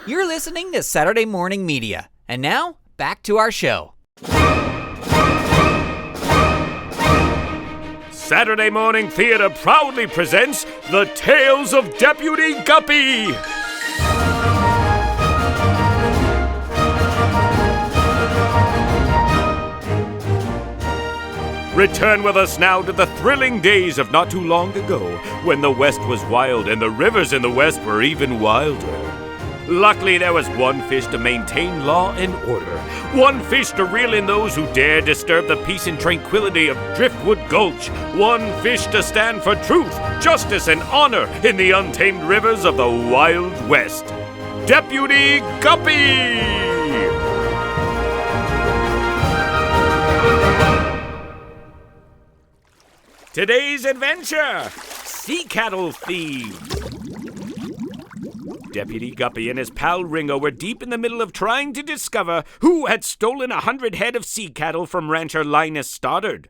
You're listening to Saturday Morning Media. And now, back to our show. Saturday Morning Theater proudly presents The Tales of Deputy Guppy. Return with us now to the thrilling days of not too long ago, when the West was wild and the rivers in the West were even wilder. Luckily, there was one fish to maintain law and order, one fish to reel in those who dare disturb the peace and tranquility of Driftwood Gulch, one fish to stand for truth, justice, and honor in the untamed rivers of the Wild West. Deputy Guppy! Today's adventure, Sea Cattle Thieves. Deputy Guppy and his pal Ringo were deep in the middle of trying to discover who had stolen 100 head of sea cattle from rancher Linus Stoddard.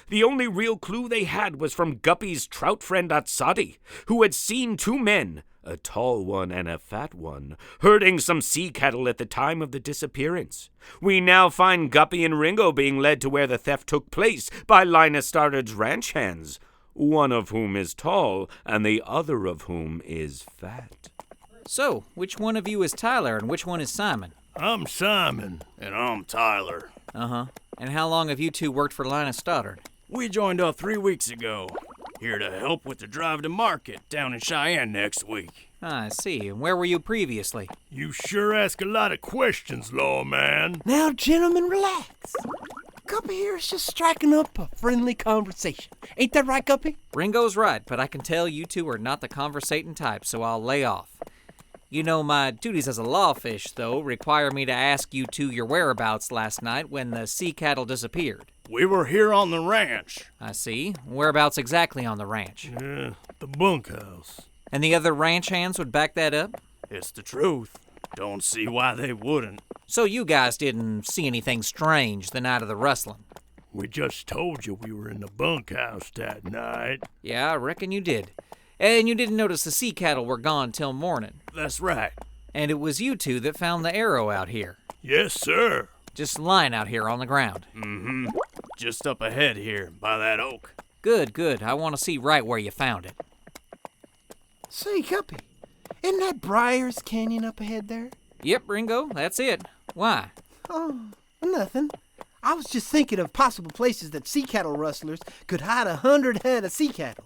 The only real clue they had was from Guppy's trout friend Artie, who had seen two men, a tall one and a fat one, herding some sea cattle at the time of the disappearance. We now find Guppy and Ringo being led to where the theft took place by Linus Stoddard's ranch hands, one of whom is tall and the other of whom is fat. So, which one of you is Tyler and which one is Simon? I'm Simon. And I'm Tyler. Uh-huh. And how long have you two worked for Linus Stoddard? We joined up 3 weeks ago. Here to help with the drive to market down in Cheyenne next week. I see. And where were you previously? You sure ask a lot of questions, lawman. Now, gentlemen, relax. Guppy here is just striking up a friendly conversation. Ain't that right, Guppy? Ringo's right, but I can tell you two are not the conversating type, so I'll lay off. You know, my duties as a lawfish, though, require me to ask you two your whereabouts last night when the sea cattle disappeared. We were here on the ranch. I see. Whereabouts exactly on the ranch? The bunkhouse. And the other ranch hands would back that up? It's the truth. Don't see why they wouldn't. So you guys didn't see anything strange the night of the rustling? We just told you we were in the bunkhouse that night. Yeah, I reckon you did. And you didn't notice the sea cattle were gone till morning? That's right. And it was you two that found the arrow out here? Yes, sir. Just lying out here on the ground? Mm-hmm. Just up ahead here, by that oak. Good, good. I want to see right where you found it. Say, Guppy, isn't that Briar's Canyon up ahead there? Yep, Ringo, that's it. Why? Oh, nothing. I was just thinking of possible places that sea cattle rustlers could hide 100 head of sea cattle.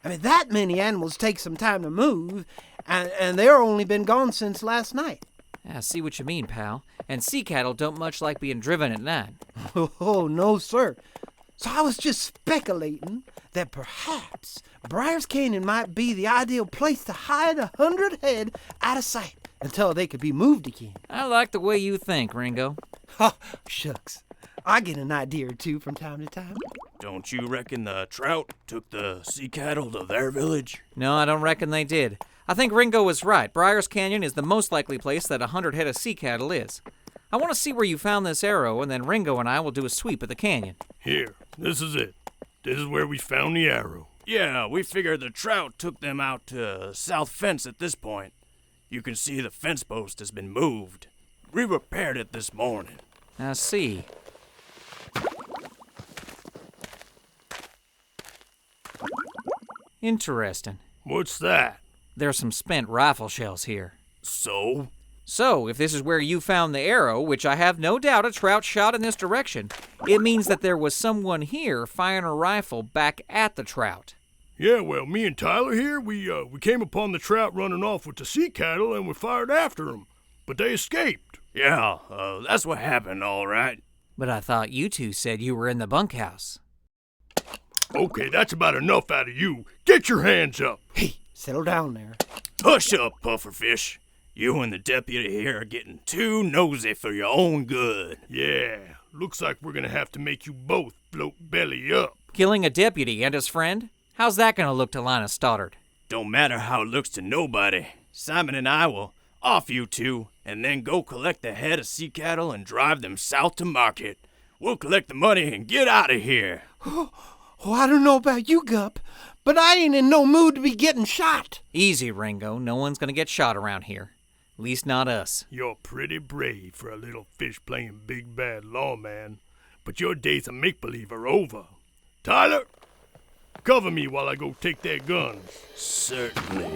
I mean, that many animals take some time to move, and they're only been gone since last night. I see what you mean, pal. And sea cattle don't much like being driven at night. Oh, no, sir. So I was just speculating that perhaps Briar's Canyon might be the ideal place to hide 100 head out of sight until they could be moved again. I like the way you think, Ringo. Oh, shucks. I get an idea or two from time to time. Don't you reckon the trout took the sea cattle to their village? No, I don't reckon they did. I think Ringo was right. Briar's Canyon is the most likely place that 100 head of sea cattle is. I want to see where you found this arrow, and then Ringo and I will do a sweep of the canyon. Here, this is it. This is where we found the arrow. Yeah, we figured the trout took them out to south fence at this point. You can see the fence post has been moved. We repaired it this morning. I see. Interesting. What's that? There's some spent rifle shells here. So? So, if this is where you found the arrow, which I have no doubt a trout shot in this direction, it means that there was someone here firing a rifle back at the trout. Yeah, well, me and Tyler here, we came upon the trout running off with the sea cattle and we fired after them, but they escaped. Yeah, that's what happened, all right. But I thought you two said you were in the bunkhouse. Okay, that's about enough out of you. Get your hands up. Hey, settle down there. Hush up, pufferfish. You and the deputy here are getting too nosy for your own good. Yeah, looks like we're gonna have to make you both float belly up. Killing a deputy and his friend? How's that gonna look to Linus Stoddard? Don't matter how it looks to nobody. Simon and I will off you two, and then go collect the head of sea cattle and drive them south to market. We'll collect the money and get out of here. Oh, I don't know about you, Gup, but I ain't in no mood to be getting shot. Easy, Ringo. No one's gonna get shot around here. Least not us. You're pretty brave for a little fish playing big bad lawman, but your days of make-believe are over. Tyler, cover me while I go take their guns. Certainly.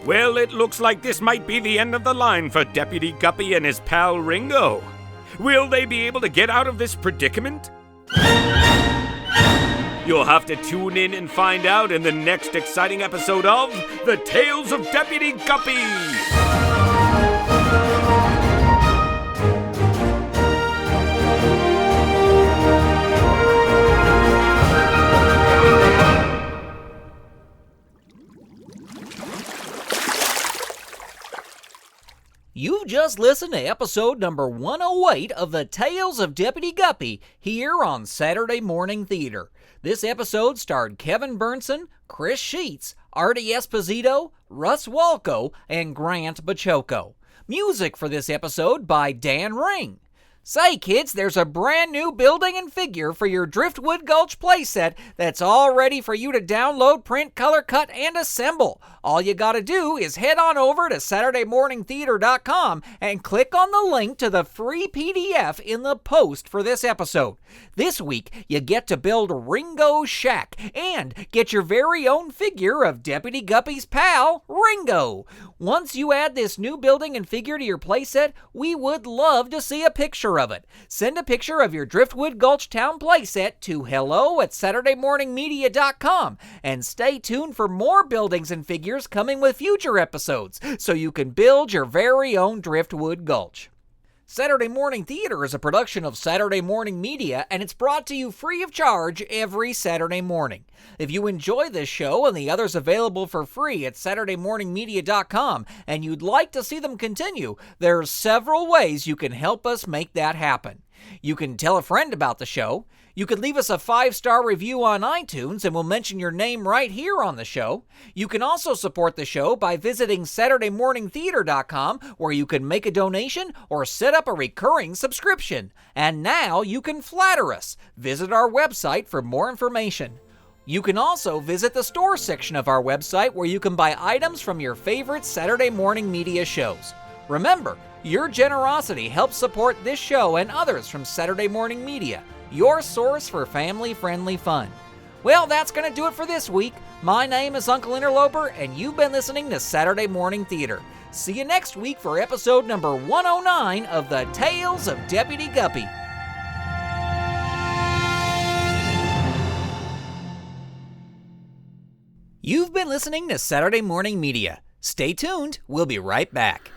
Well, it looks like this might be the end of the line for Deputy Guppy and his pal Ringo. Will they be able to get out of this predicament? You'll have to tune in and find out in the next exciting episode of The Tales of Deputy Guppy. You've just listened to episode number 108 of The Tales of Deputy Guppy here on Saturday Morning Theater. This episode starred Kevin Berntson, Chris Sheets, Artie Esposito, Russ Walko, and Grant Baciocco. Music for this episode by Dan Ring. Say, kids, there's a brand new building and figure for your Driftwood Gulch playset that's all ready for you to download, print, color, cut, and assemble. All you gotta do is head on over to SaturdayMorningTheater.com and click on the link to the free PDF in the post for this episode. This week, you get to build Ringo's shack and get your very own figure of Deputy Guppy's pal, Ringo. Once you add this new building and figure to your playset, we would love to see a picture of it. Send a picture of your Driftwood Gulch Town playset to hello@SaturdayMorningMedia.com and stay tuned for more buildings and figures coming with future episodes so you can build your very own Driftwood Gulch. Saturday Morning Theater is a production of Saturday Morning Media, and it's brought to you free of charge every Saturday morning. If you enjoy this show and the others available for free at SaturdayMorningMedia.com and you'd like to see them continue, there's several ways you can help us make that happen. You can tell a friend about the show. You can leave us a 5-star review on iTunes and we'll mention your name right here on the show. You can also support the show by visiting SaturdayMorningTheater.com, where you can make a donation or set up a recurring subscription. And now you can flatter us. Visit our website for more information. You can also visit the store section of our website, where you can buy items from your favorite Saturday Morning Media shows. Remember, your generosity helps support this show and others from Saturday Morning Media, your source for family-friendly fun. Well, that's going to do it for this week. My name is Uncle Interloper, and you've been listening to Saturday Morning Theater. See you next week for episode number 109 of The Tales of Deputy Guppy. You've been listening to Saturday Morning Media. Stay tuned. We'll be right back.